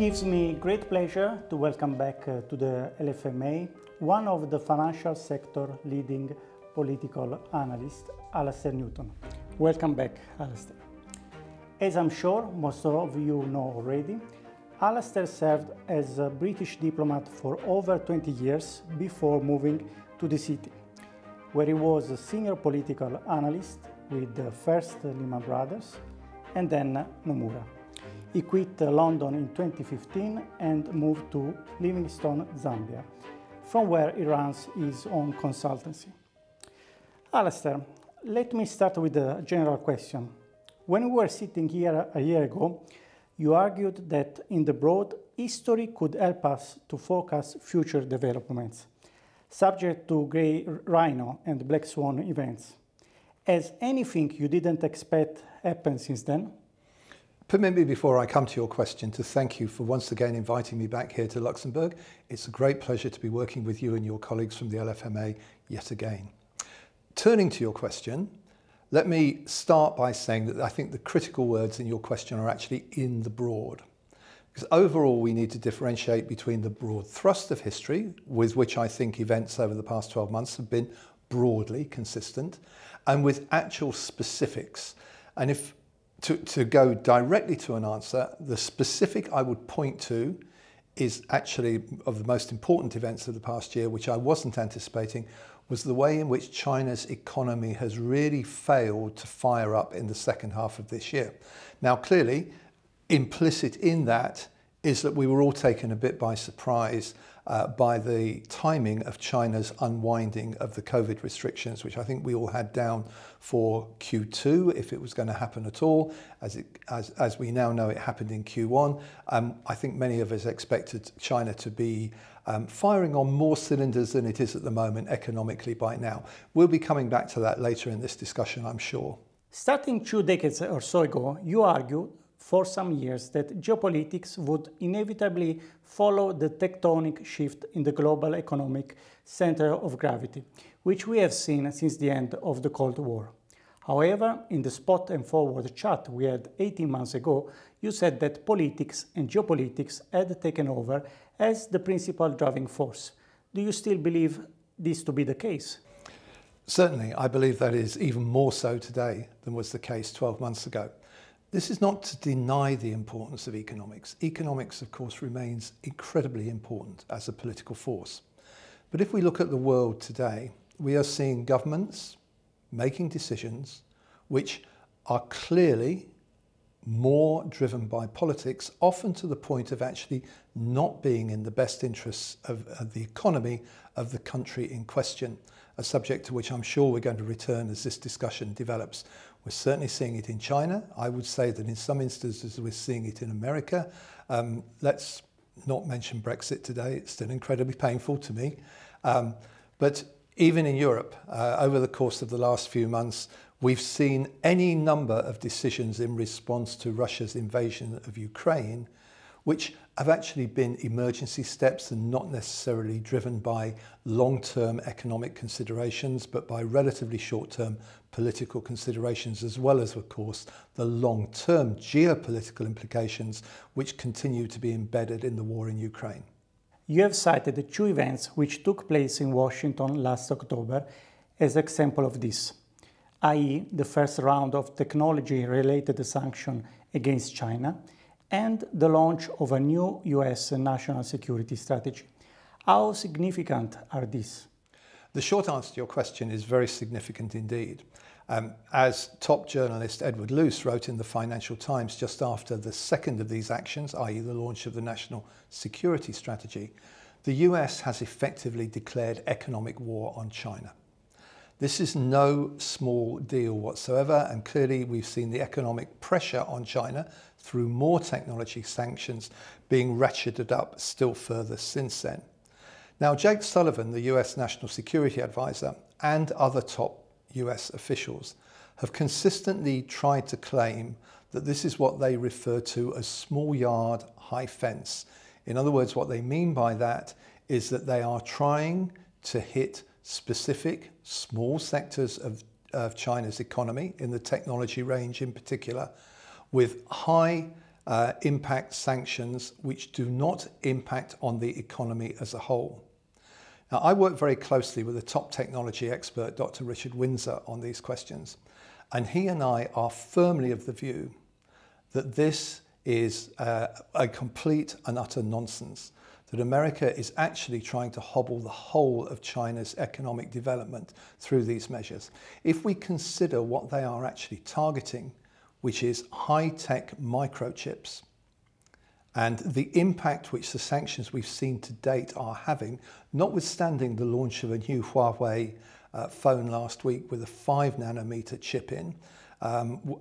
gives me great pleasure to welcome back to the LFMA one of the financial sector leading political analysts, Alastair Newton. Welcome back, Alastair. As I'm sure most of you know already, Alastair served as a British diplomat for over 20 years before moving to the city, where he was a senior political analyst with first Lehman Brothers and then Nomura. He quit London in 2015 and moved to Livingstone, Zambia, from where he runs his own consultancy. Alastair, let me start with a general question. When we were sitting here a year ago, you argued that in the broad, history could help us to forecast future developments, subject to grey rhino and black swan events. Has anything you didn't expect happened since then? Permit me, before I come to your question, to thank you for once again inviting me back here to Luxembourg. It's a great pleasure to be working with you and your colleagues from the LFMA yet again. Turning to your question, let me start by saying that I think the critical words in your question are actually in the broad. Because overall, we need to differentiate between the broad thrust of history, with which I think events over the past 12 months have been broadly consistent, and with actual specifics. And if to go directly to an answer, the specific I would point to is actually of the most important events of the past year, which I wasn't anticipating, was the way in which China's economy has really failed to fire up in the second half of this year. Now, clearly, implicit in that is that we were all taken a bit by surprise by the timing of China's unwinding of the COVID restrictions, which I think we all had down for Q2, if it was going to happen at all. As we now know, it happened in Q1. I think many of us expected China to be firing on more cylinders than it is at the moment economically by now. We'll be coming back to that later in this discussion, I'm sure. Starting 2 decades or so ago, you argued for some years that geopolitics would inevitably follow the tectonic shift in the global economic center of gravity, which we have seen since the end of the Cold War. However, in the spot and forward chat we had 18 months ago, you said that politics and geopolitics had taken over as the principal driving force. Do you still believe this to be the case? Certainly, I believe that is even more so today than was the case 12 months ago. This is not to deny the importance of economics. Economics, of course, remains incredibly important as a political force. But if we look at the world today, we are seeing governments making decisions which are clearly more driven by politics, often to the point of actually not being in the best interests of the economy of the country in question, a subject to which I'm sure we're going to return as this discussion develops. We're certainly seeing it in China. I would say that in some instances we're seeing it in America. Let's not mention Brexit today. It's still incredibly painful to me. But even in Europe, over the course of the last few months, we've seen any number of decisions in response to Russia's invasion of Ukraine, which have actually been emergency steps and not necessarily driven by long-term economic considerations, but by relatively short-term political considerations, as well as, of course, the long-term geopolitical implications which continue to be embedded in the war in Ukraine. You have cited 2 events which took place in Washington last October as example of this, i.e. the first round of technology-related sanctions against China and the launch of a new US national security strategy. How significant are these? The short answer to your question is very significant indeed. As top journalist Edward Luce wrote in the Financial Times just after the second of these actions, i.e. the launch of the national security strategy, the US has effectively declared economic war on China. This is no small deal whatsoever, and clearly we've seen the economic pressure on China through more technology sanctions being ratcheted up still further since then. Now, Jake Sullivan, the US National Security Advisor, and other top US officials have consistently tried to claim that this is what they refer to as small yard, high fence. In other words, what they mean by that is that they are trying to hit specific small sectors of China's economy, in the technology range in particular, with high impact sanctions which do not impact on the economy as a whole. Now, I work very closely with a top technology expert, Dr. Richard Windsor, on these questions, and he and I are firmly of the view that this is a complete and utter nonsense, that America is actually trying to hobble the whole of China's economic development through these measures. If we consider what they are actually targeting, which is high-tech microchips, and the impact which the sanctions we've seen to date are having, notwithstanding the launch of a new Huawei phone last week with a 5 nanometer chip in,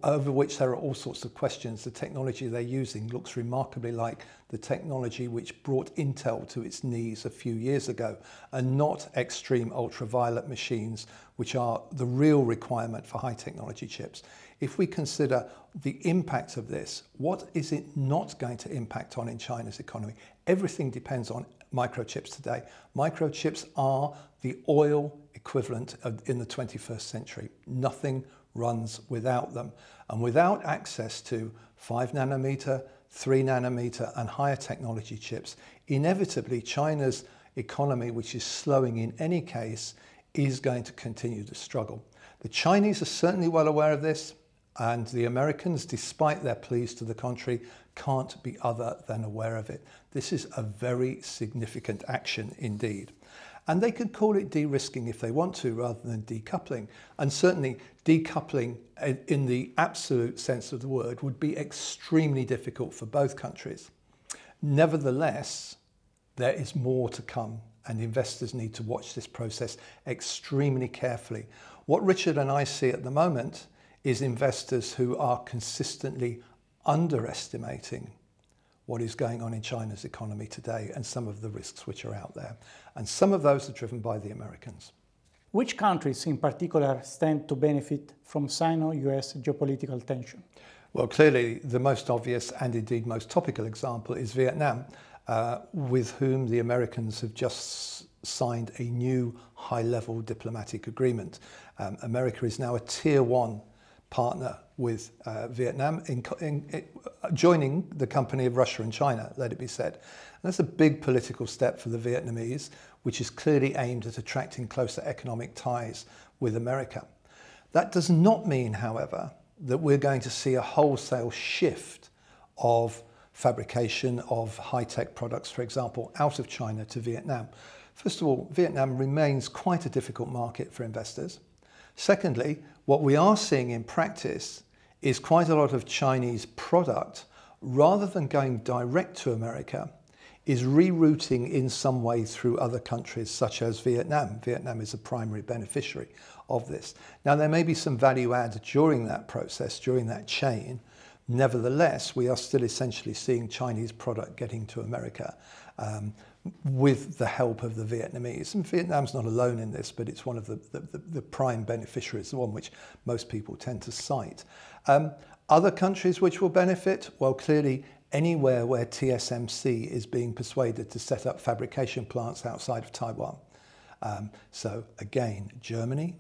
over which there are all sorts of questions. The technology they're using looks remarkably like the technology which brought Intel to its knees a few years ago, and not extreme ultraviolet machines, which are the real requirement for high technology chips. If we consider the impact of this, what is it not going to impact on in China's economy? Everything depends on microchips today. Microchips are the oil equivalent in the 21st century. Nothing runs without them. And without access to 5 nanometer, 3 nanometer and higher technology chips, inevitably China's economy, which is slowing in any case, is going to continue to struggle. The Chinese are certainly well aware of this, and the Americans, despite their pleas to the contrary, can't be other than aware of it. This is a very significant action indeed. And they could call it de-risking if they want to, rather than decoupling. And certainly decoupling in the absolute sense of the word would be extremely difficult for both countries. Nevertheless, there is more to come, and investors need to watch this process extremely carefully. What Richard and I see at the moment is investors who are consistently underestimating what is going on in China's economy today and some of the risks which are out there. And some of those are driven by the Americans. Which countries in particular stand to benefit from Sino-US geopolitical tension? Well, clearly the most obvious and indeed most topical example is Vietnam, with whom the Americans have just signed a new high-level diplomatic agreement. America is now a tier 1 partner with Vietnam, joining the company of Russia and China, let it be said. And that's a big political step for the Vietnamese, which is clearly aimed at attracting closer economic ties with America. That does not mean, however, that we're going to see a wholesale shift of fabrication of high-tech products, for example, out of China to Vietnam. First of all, Vietnam remains quite a difficult market for investors. Secondly, what we are seeing in practice is quite a lot of Chinese product, rather than going direct to America, is rerouting in some way through other countries such as Vietnam. Vietnam is a primary beneficiary of this. Now, there may be some value add during that process, during that chain. Nevertheless, we are still essentially seeing Chinese product getting to America with the help of the Vietnamese. And Vietnam's not alone in this, but it's one of the prime beneficiaries, the one which most people tend to cite. Other countries which will benefit, well, clearly anywhere where TSMC is being persuaded to set up fabrication plants outside of Taiwan. So again, Germany,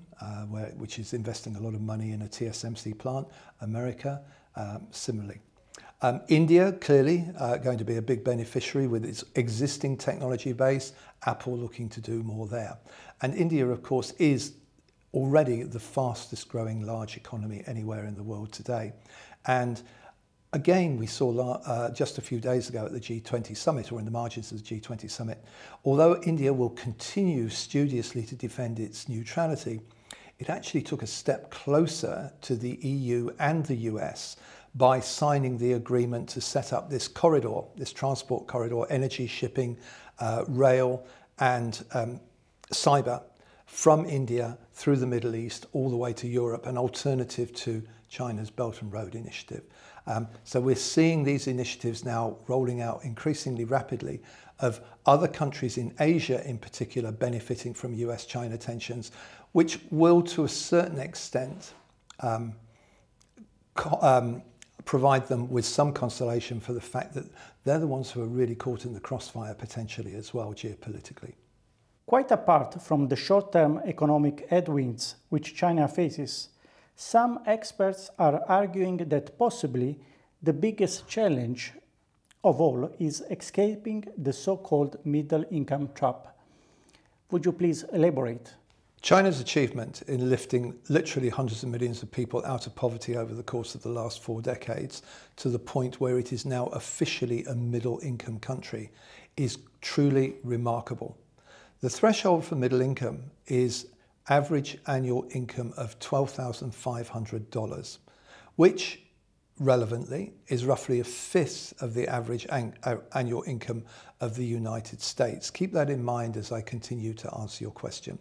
which is investing a lot of money in a TSMC plant, America, similarly. India, clearly going to be a big beneficiary with its existing technology base, Apple looking to do more there. And India, of course, is already the fastest growing large economy anywhere in the world today. And again, we saw just a few days ago at the G20 summit, or in the margins of the G20 summit, although India will continue studiously to defend its neutrality, it actually took a step closer to the EU and the US by signing the agreement to set up this corridor, this transport corridor, energy, shipping, rail and cyber from India through the Middle East all the way to Europe, an alternative to China's Belt and Road Initiative. So we're seeing these initiatives now rolling out increasingly rapidly, of other countries in Asia in particular benefiting from US-China tensions, which will to a certain extent provide them with some consolation for the fact that they're the ones who are really caught in the crossfire potentially as well geopolitically. Quite apart from the short-term economic headwinds which China faces, some experts are arguing that possibly The biggest challenge of all is escaping the so-called middle income trap. Would you please elaborate? China's achievement in lifting literally hundreds of millions of people out of poverty over the course of the last 4 decades to the point where it is now officially a middle income country is truly remarkable. The threshold for middle income is average annual income of $12,500, which relevantly is roughly a fifth of the average annual income of the United States. Keep that in mind as I continue to answer your question.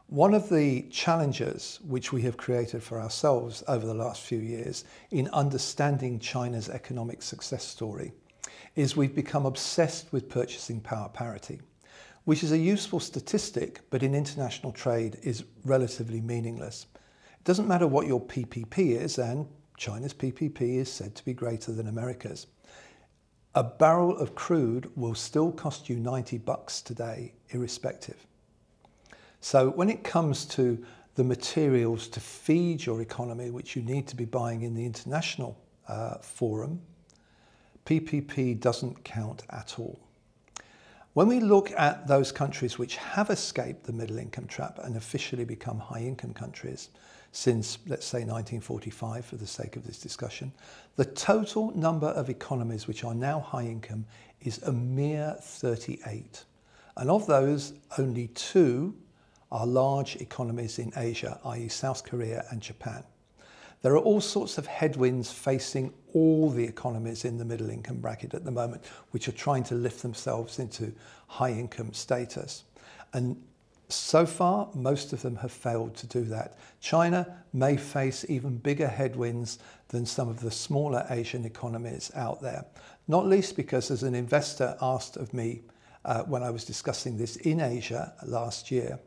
One of the challenges which we have created for ourselves over the last few years in understanding China's economic success story is we've become obsessed with purchasing power parity, which is a useful statistic, but in international trade is relatively meaningless. It doesn't matter what your PPP is, and China's PPP is said to be greater than America's. A barrel of crude will still cost you $90 today, irrespective. So when it comes to the materials to feed your economy, which you need to be buying in the international forum, PPP doesn't count at all. When we look at those countries which have escaped the middle income trap and officially become high income countries since, let's say, 1945 for the sake of this discussion, the total number of economies which are now high income is a mere 38. And of those, only 2 are large economies in Asia, i.e. South Korea and Japan. There are all sorts of headwinds facing all the economies in the middle income bracket at the moment, which are trying to lift themselves into high income status. And so far, most of them have failed to do that. China may face even bigger headwinds than some of the smaller Asian economies out there, not least because, as an investor asked of me when I was discussing this in Asia last year,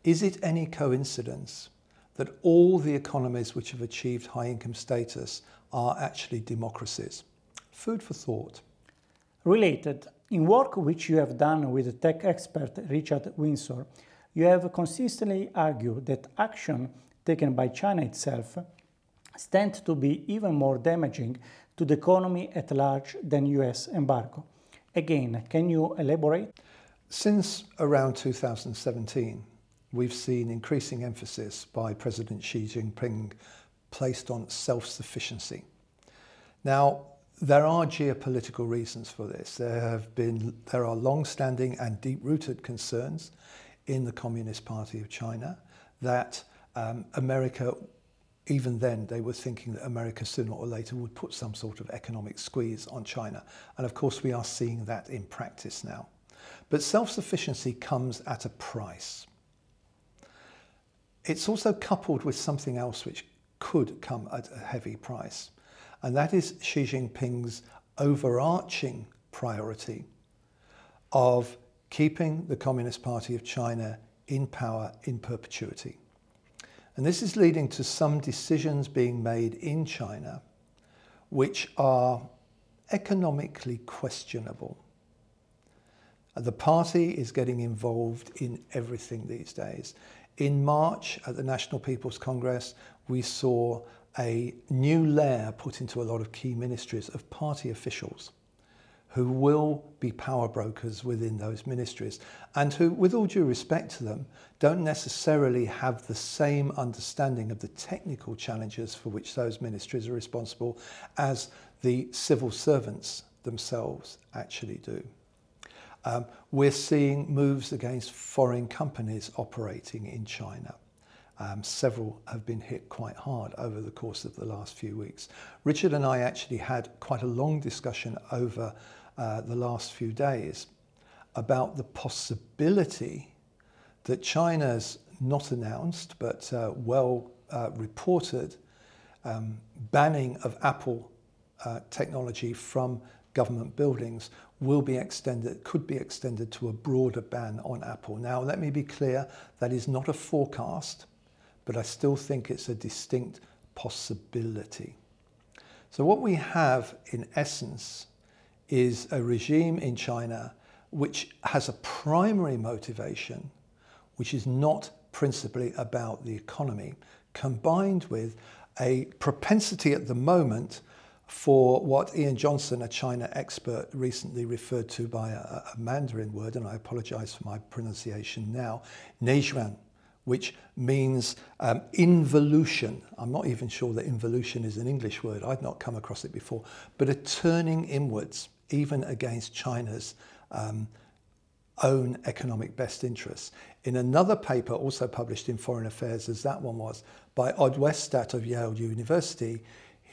is it any coincidence that all the economies which have achieved high income status are actually democracies? Food for thought. Related, in work which you have done with the tech expert Richard Windsor, you have consistently argued that action taken by China itself stands to be even more damaging to the economy at large than US embargo. Again, can you elaborate? Since around 2017, we've seen increasing emphasis by President Xi Jinping placed on self-sufficiency. Now, there are geopolitical reasons for this. There are long-standing and deep-rooted concerns in the Communist Party of China that America, even then, they were thinking that America sooner or later would put some sort of economic squeeze on China. And of course, we are seeing that in practice now. But self-sufficiency comes at a price. It's also coupled with something else which could come at a heavy price, and that is Xi Jinping's overarching priority of keeping the Communist Party of China in power in perpetuity. And this is leading to some decisions being made in China which are economically questionable. The party is getting involved in everything these days. In March at the National People's Congress, we saw a new layer put into a lot of key ministries of party officials who will be power brokers within those ministries and who, with all due respect to them, don't necessarily have the same understanding of the technical challenges for which those ministries are responsible as the civil servants themselves actually do. We're seeing moves against foreign companies operating in China. Several have been hit quite hard over the course of the last few weeks. Richard and I actually had quite a long discussion over the last few days about the possibility that China's not announced but well reported banning of Apple technology from government buildings will be extended, could be extended to a broader ban on Apple. Now, let me be clear, that is not a forecast, but I still think it's a distinct possibility. So what we have in essence is a regime in China which has a primary motivation, which is not principally about the economy, combined with a propensity at the moment for what Ian Johnson, a China expert, recently referred to by a Mandarin word, and I apologize for my pronunciation now, neizhuan, which means involution. I'm not even sure that involution is an English word. I'd not come across it before, but a turning inwards, even against China's own economic best interests. In another paper also published in Foreign Affairs, as that one was, by Odd Westat of Yale University,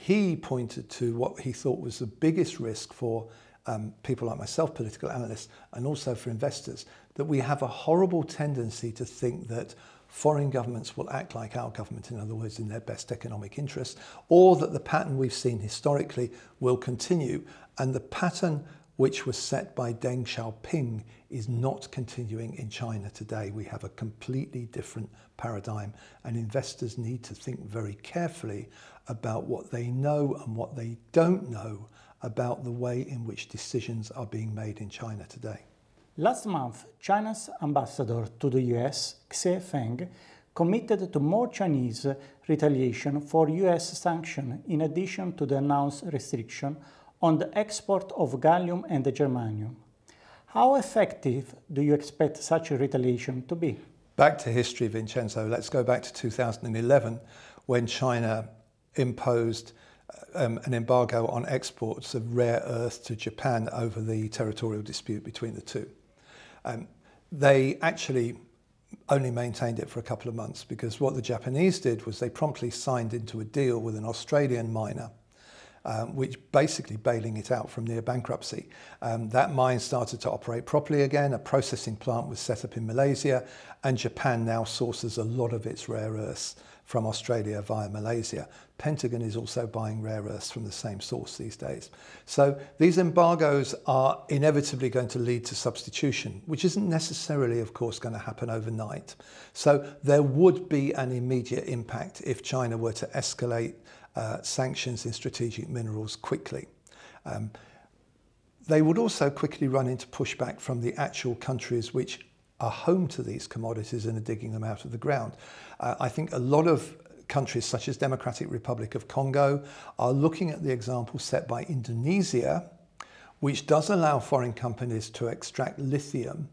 he pointed to what he thought was the biggest risk for people like myself, political analysts, and also for investors, that we have a horrible tendency to think that foreign governments will act like our government, in other words, in their best economic interests, or that the pattern we've seen historically will continue. And the pattern which was set by Deng Xiaoping is not continuing in China today. We have a completely different paradigm, and investors need to think very carefully about what they know and what they don't know about the way in which decisions are being made in China today. Last month, China's ambassador to the US, Xie Feng, committed to more Chinese retaliation for US sanctions in addition to the announced restriction on the export of gallium and germanium. How effective do you expect such a retaliation to be? Back to history, Vincenzo. Let's go back to 2011, when China imposed an embargo on exports of rare earth to Japan over the territorial dispute between the two. They actually only maintained it for a couple of months, because what the Japanese did was they promptly signed into a deal with an Australian miner, which basically bailing it out from near bankruptcy. That mine started to operate properly again. A processing plant was set up in Malaysia, and Japan now sources a lot of its rare earths from Australia via Malaysia. Pentagon is also buying rare earths from the same source these days. So these embargoes are inevitably going to lead to substitution, which isn't necessarily, of course, going to happen overnight. So there would be an immediate impact if China were to escalate sanctions in strategic minerals quickly. They would also quickly run into pushback from the actual countries which are home to these commodities and are digging them out of the ground. I think a lot of countries such as Democratic Republic of Congo are looking at the example set by Indonesia, which does allow foreign companies to extract lithium,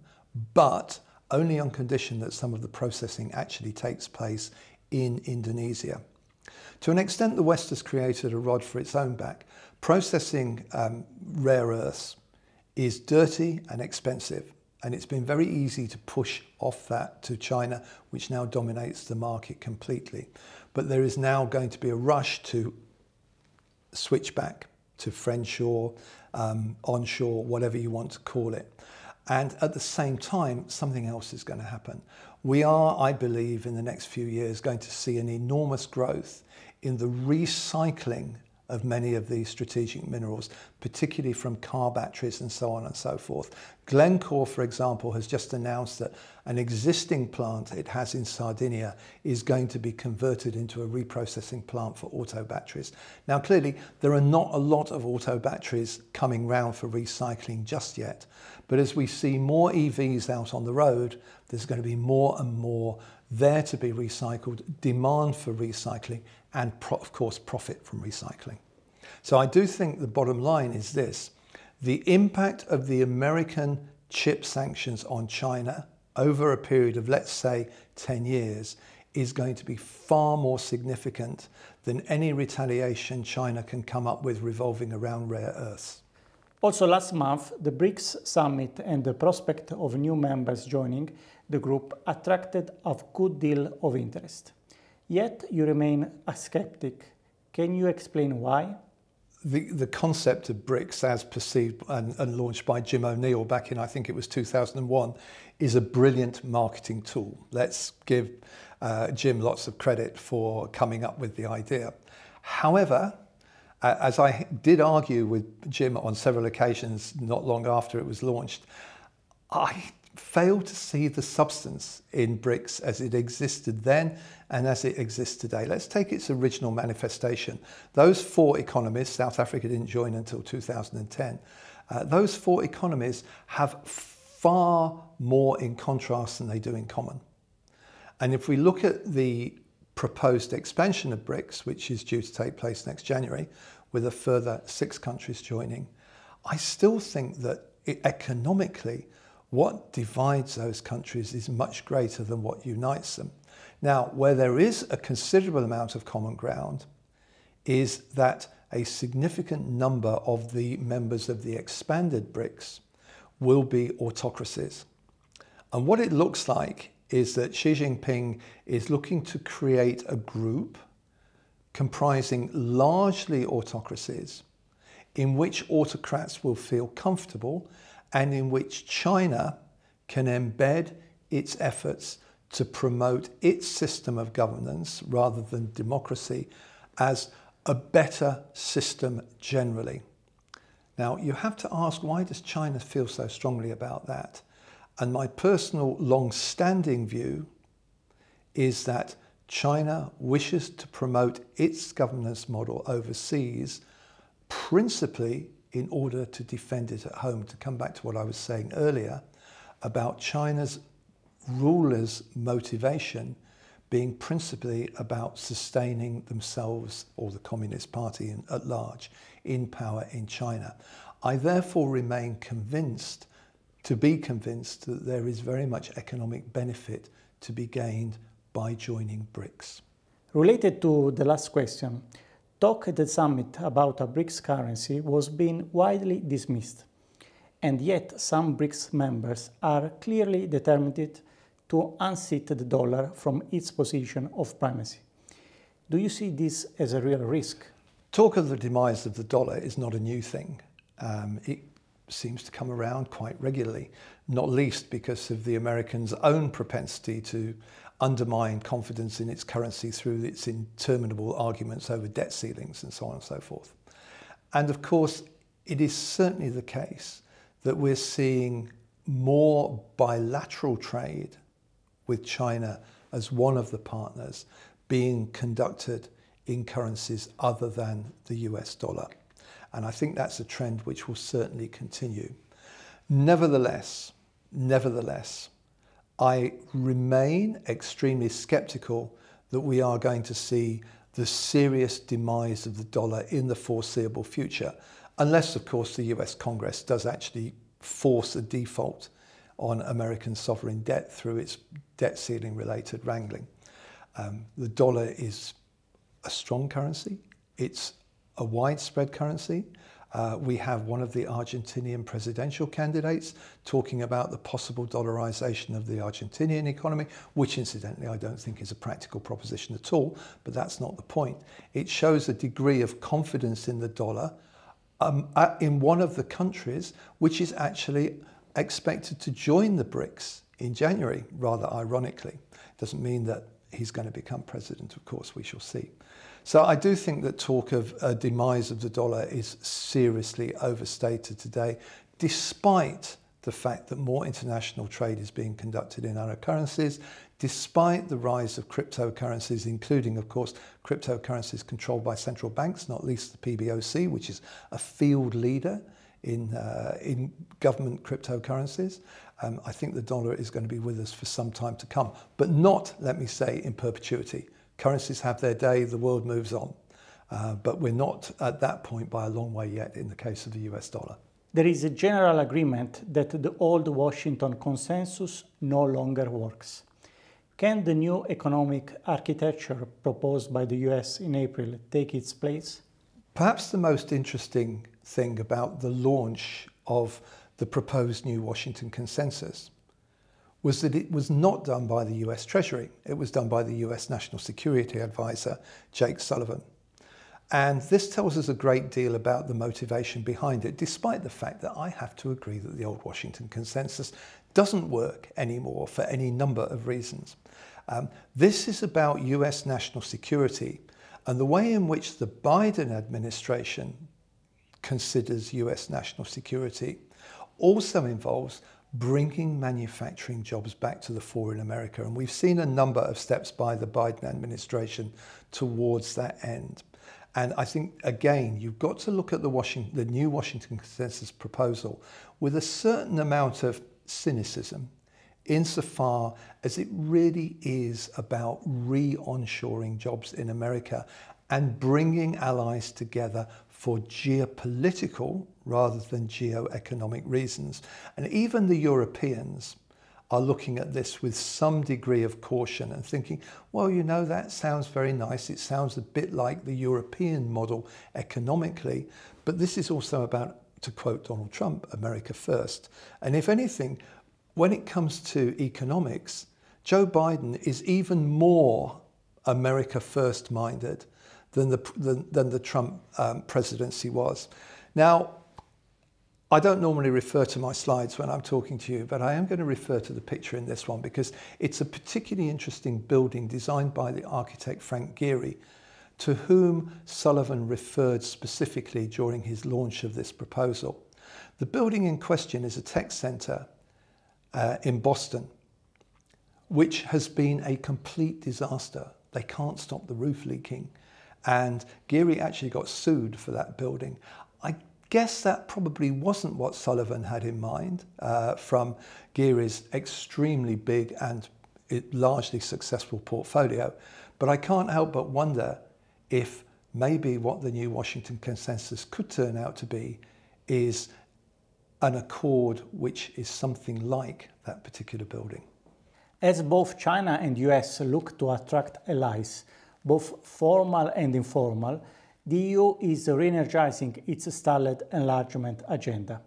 but only on condition that some of the processing actually takes place in Indonesia. To an extent, the West has created a rod for its own back. Processing rare earths is dirty and expensive, and it's been very easy to push off that to China, which now dominates the market completely. But there is now going to be a rush to switch back to friendshore, onshore, whatever you want to call it. And at the same time, something else is going to happen. We are, I believe, in the next few years going to see an enormous growth in the recycling of many of these strategic minerals, particularly from car batteries and so on and so forth. Glencore, for example, has just announced that an existing plant it has in Sardinia is going to be converted into a reprocessing plant for auto batteries. Now, clearly, there are not a lot of auto batteries coming round for recycling just yet, but as we see more EVs out on the road, there's going to be more and more there to be recycled, demand for recycling, and of course profit from recycling. So I do think the bottom line is this: the impact of the American chip sanctions on China over a period of, let's say, 10 years is going to be far more significant than any retaliation China can come up with revolving around rare earths. Also last month, the BRICS summit and the prospect of new members joining the group attracted a good deal of interest. Yet you remain a skeptic. Can you explain why? The concept of BRICS, as perceived and launched by Jim O'Neill back in, I think it was 2001, is a brilliant marketing tool. Let's give Jim lots of credit for coming up with the idea. However, as I did argue with Jim on several occasions not long after it was launched, I failed to see the substance in BRICS as it existed then and as it exists today. Let's take its original manifestation. Those four economies, South Africa didn't join until 2010, those four economies have far more in contrast than they do in common. And if we look at the proposed expansion of BRICS, which is due to take place next January, with a further 6 countries joining, I still think that economically, what divides those countries is much greater than what unites them. Now, where there is a considerable amount of common ground is that a significant number of the members of the expanded BRICS will be autocracies. And what it looks like is that Xi Jinping is looking to create a group comprising largely autocracies in which autocrats will feel comfortable and in which China can embed its efforts to promote its system of governance rather than democracy as a better system generally. Now, you have to ask, why does China feel so strongly about that? And my personal long-standing view is that China wishes to promote its governance model overseas, principally in order to defend it at home. To come back to what I was saying earlier about China's rulers' motivation being principally about sustaining themselves, or the Communist Party at large, in power in China. I therefore remain convinced that there is very much economic benefit to be gained by joining BRICS. Related to the last question, talk at the summit about a BRICS currency was being widely dismissed, and yet some BRICS members are clearly determined to unseat the dollar from its position of primacy. Do you see this as a real risk? Talk of the demise of the dollar is not a new thing. It seems to come around quite regularly, not least because of the Americans' own propensity to undermine confidence in its currency through its interminable arguments over debt ceilings and so on and so forth. And of course, it is certainly the case that we're seeing more bilateral trade with China as one of the partners being conducted in currencies other than the US dollar. And I think that's a trend which will certainly continue. Nevertheless, I remain extremely skeptical that we are going to see the serious demise of the dollar in the foreseeable future, unless, of course, the US Congress does actually force a default on American sovereign debt through its debt ceiling related wrangling. The dollar is a strong currency. It's a widespread currency. We have one of the Argentinian presidential candidates talking about the possible dollarization of the Argentinian economy, which incidentally I don't think is a practical proposition at all, but that's not the point. It shows a degree of confidence in the dollar in one of the countries which is actually expected to join the BRICS in January, rather ironically. Doesn't mean that he's going to become president, of course, we shall see. So I do think that talk of a demise of the dollar is seriously overstated today, despite the fact that more international trade is being conducted in other currencies, despite the rise of cryptocurrencies, including, of course, cryptocurrencies controlled by central banks, not least the PBOC, which is a field leader in government cryptocurrencies. I think the dollar is going to be with us for some time to come, but not, let me say, in perpetuity. Currencies have their day, the world moves on, but we're not at that point by a long way yet in the case of the US dollar. There is a general agreement that the old Washington consensus no longer works. Can the new economic architecture proposed by the US in April take its place? Perhaps the most interesting thing about the launch of the proposed new Washington consensus was that it was not done by the US Treasury. It was done by the US National Security Advisor, Jake Sullivan. And this tells us a great deal about the motivation behind it, despite the fact that I have to agree that the old Washington consensus doesn't work anymore for any number of reasons. This is about US national security, and the way in which the Biden administration considers US national security also involves bringing manufacturing jobs back to the fore in America. And we've seen a number of steps by the Biden administration towards that end. And I think, again, you've got to look at the new Washington Consensus proposal with a certain amount of cynicism, insofar as it really is about re-onshoring jobs in America and bringing allies together for geopolitical rather than geoeconomic reasons. And even the Europeans are looking at this with some degree of caution and thinking, well, you know, that sounds very nice. It sounds a bit like the European model economically, but this is also about, to quote Donald Trump, America first. And if anything, when it comes to economics, Joe Biden is even more America first minded than the Trump presidency was. Now, I don't normally refer to my slides when I'm talking to you, but I am going to refer to the picture in this one because it's a particularly interesting building designed by the architect Frank Gehry, to whom Sullivan referred specifically during his launch of this proposal. The building in question is a tech center in Boston, which has been a complete disaster. They can't stop the roof leaking. And Gehry actually got sued for that building. I guess that probably wasn't what Sullivan had in mind from Gehry's extremely big and largely successful portfolio. But I can't help but wonder if maybe what the new Washington Consensus could turn out to be is an accord which is something like that particular building. As both China and US look to attract allies, both formal and informal, the EU is re-energizing its stalled enlargement agenda.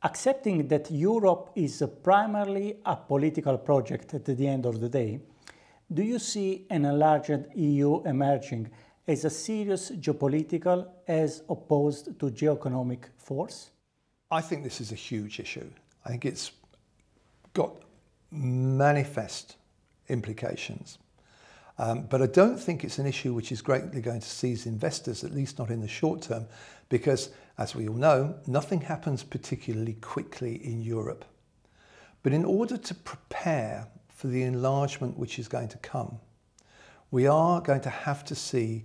Accepting that Europe is primarily a political project at the end of the day, do you see an enlarged EU emerging as a serious geopolitical as opposed to geoeconomic force? I think this is a huge issue. I think it's got manifest implications. But I don't think it's an issue which is greatly going to seize investors, at least not in the short term, because, as we all know, nothing happens particularly quickly in Europe. But in order to prepare for the enlargement which is going to come, we are going to have to see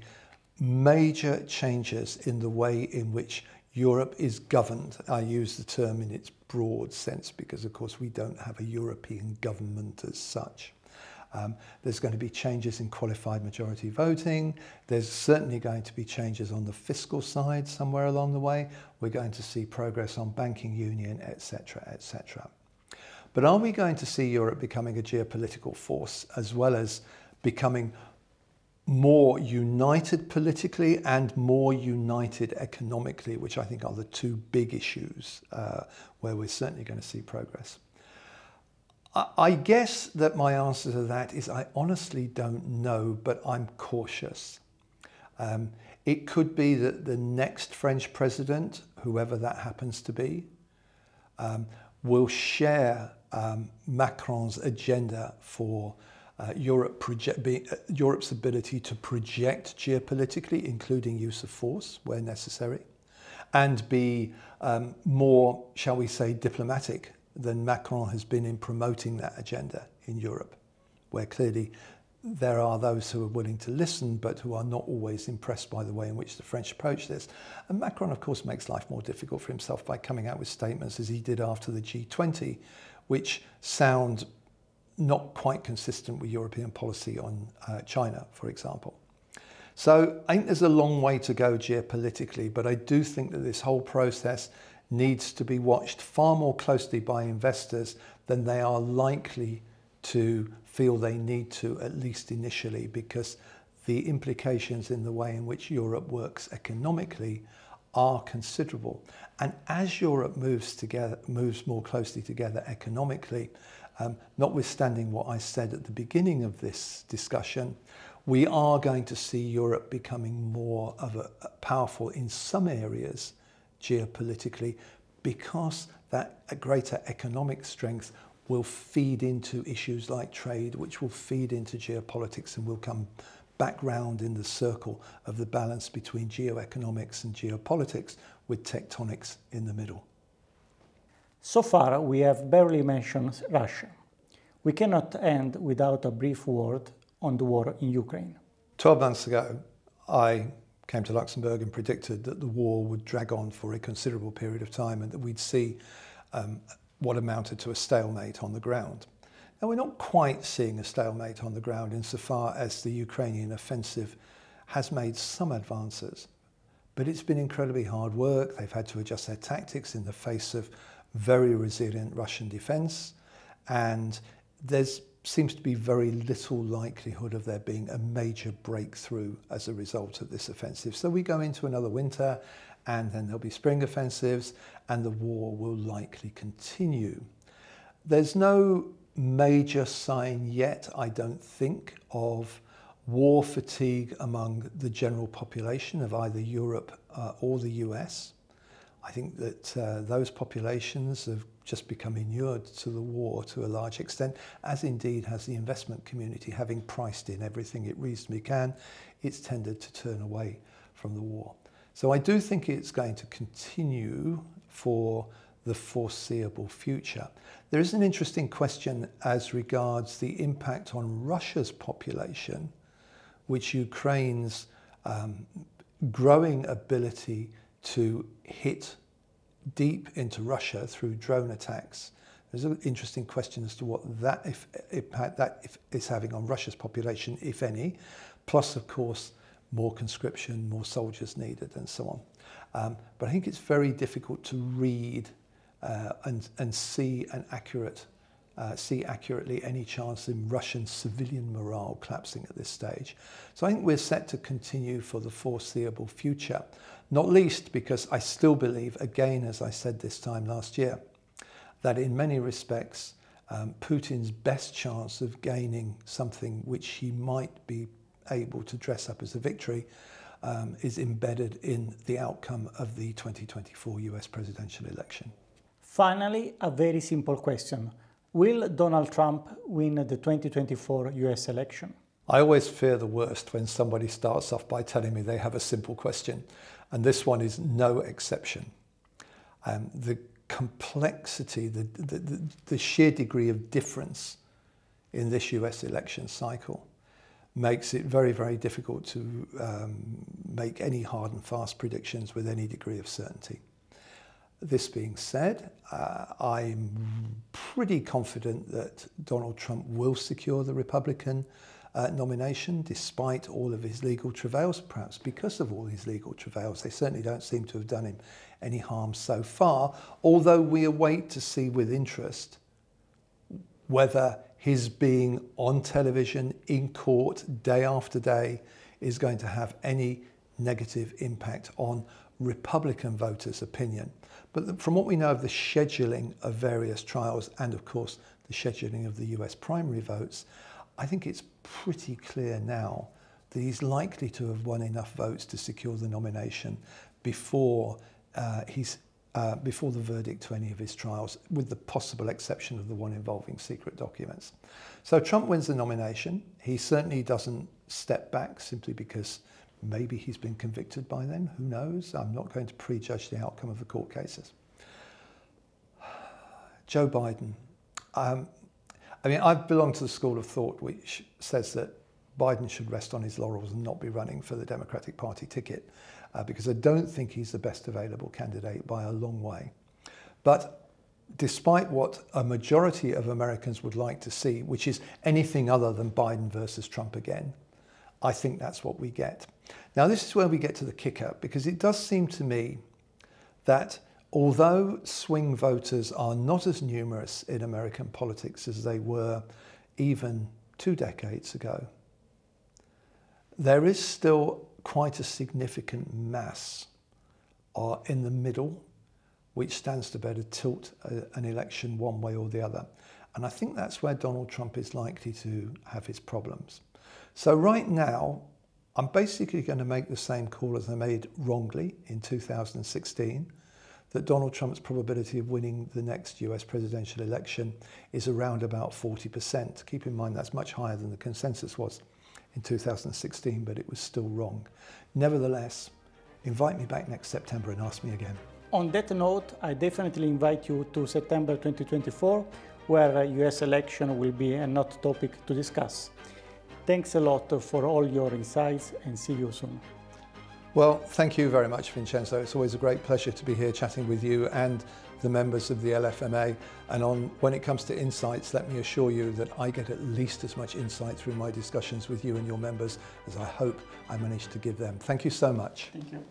major changes in the way in which Europe is governed. I use the term in its broad sense because, of course, we don't have a European government as such. There's going to be changes in qualified majority voting. There's certainly going to be changes on the fiscal side somewhere along the way. We're going to see progress on banking union, etc., etc. But are we going to see Europe becoming a geopolitical force as well as becoming more united politically and more united economically, which I think are the two big issues where we're certainly going to see progress? I guess that my answer to that is I honestly don't know, but I'm cautious. It could be that the next French president, whoever that happens to be, will share Macron's agenda for Europe's ability to project geopolitically, including use of force where necessary, and be more, shall we say, diplomatic than Macron has been in promoting that agenda in Europe, where clearly there are those who are willing to listen but who are not always impressed by the way in which the French approach this. And Macron, of course, makes life more difficult for himself by coming out with statements as he did after the G20, which sound not quite consistent with European policy on China, for example. So I think there's a long way to go geopolitically, but I do think that this whole process needs to be watched far more closely by investors than they are likely to feel they need to, at least initially, because the implications in the way in which Europe works economically are considerable. And as Europe moves more closely together economically, notwithstanding what I said at the beginning of this discussion, we are going to see Europe becoming more of a powerful in some areas geopolitically, because that greater economic strength will feed into issues like trade, which will feed into geopolitics and will come back round in the circle of the balance between geoeconomics and geopolitics, with tectonics in the middle. So far, we have barely mentioned Russia. We cannot end without a brief word on the war in Ukraine. 12 months ago, I came to Luxembourg and predicted that the war would drag on for a considerable period of time and that we'd see what amounted to a stalemate on the ground. Now, we're not quite seeing a stalemate on the ground insofar as the Ukrainian offensive has made some advances, But it's been incredibly hard work. They've had to adjust their tactics in the face of very resilient Russian defense. And there seems to be very little likelihood of there being a major breakthrough as a result of this offensive. So we go into another winter, and then there'll be spring offensives, and the war will likely continue. There's no major sign yet, I don't think, of war fatigue among the general population of either Europe or the US. I think that those populations have just become inured to the war to a large extent, as indeed has the investment community. Having priced in everything it reasonably can, it's tended to turn away from the war. So I do think it's going to continue for the foreseeable future. There is an interesting question as regards the impact on Russia's population, which Ukraine's growing ability to hit deep into Russia through drone attacks. There's an interesting question as to what that impact that is having on Russia's population, if any, plus of course more conscription, more soldiers needed and so on. But I think it's very difficult to read and see accurately any chance in Russian civilian morale collapsing at this stage. So I think we're set to continue for the foreseeable future, not least because I still believe, again, as I said this time last year, that in many respects, Putin's best chance of gaining something which he might be able to dress up as a victory is embedded in the outcome of the 2024 US presidential election. Finally, a very simple question. Will Donald Trump win the 2024 US election? I always fear the worst when somebody starts off by telling me they have a simple question, and this one is no exception. The complexity, the sheer degree of difference in this US election cycle makes it very, very difficult to make any hard and fast predictions with any degree of certainty. This being said, I'm pretty confident that Donald Trump will secure the Republican nomination despite all of his legal travails, perhaps because of all his legal travails. They certainly don't seem to have done him any harm so far, although we await to see with interest whether his being on television, in court, day after day, is going to have any negative impact on Republican voters' opinion. But from what we know of the scheduling of various trials and, of course, the scheduling of the US primary votes, I think it's pretty clear now that he's likely to have won enough votes to secure the nomination before before the verdict to any of his trials, with the possible exception of the one involving secret documents. So Trump wins the nomination. He certainly doesn't step back simply because maybe he's been convicted by them. Who knows? I'm not going to prejudge the outcome of the court cases. Joe Biden. I mean, I've belonged to the school of thought which says that Biden should rest on his laurels and not be running for the Democratic Party ticket because I don't think he's the best available candidate by a long way. But despite what a majority of Americans would like to see, which is anything other than Biden versus Trump again, I think that's what we get. Now, this is where we get to the kicker, because it does seem to me that although swing voters are not as numerous in American politics as they were even 2 decades ago, there is still quite a significant mass in the middle, which stands to better tilt an election one way or the other. And I think that's where Donald Trump is likely to have his problems. So right now, I'm basically going to make the same call as I made wrongly in 2016, that Donald Trump's probability of winning the next US presidential election is around about 40%. Keep in mind that's much higher than the consensus was in 2016, but it was still wrong. Nevertheless, invite me back next September and ask me again. On that note, I definitely invite you to September 2024, where US election will be a hot topic to discuss. Thanks a lot for all your insights, and see you soon. Well, thank you very much, Vincenzo. It's always a great pleasure to be here chatting with you and the members of the LFMA. And when it comes to insights, let me assure you that I get at least as much insight through my discussions with you and your members as I hope I managed to give them. Thank you so much. Thank you.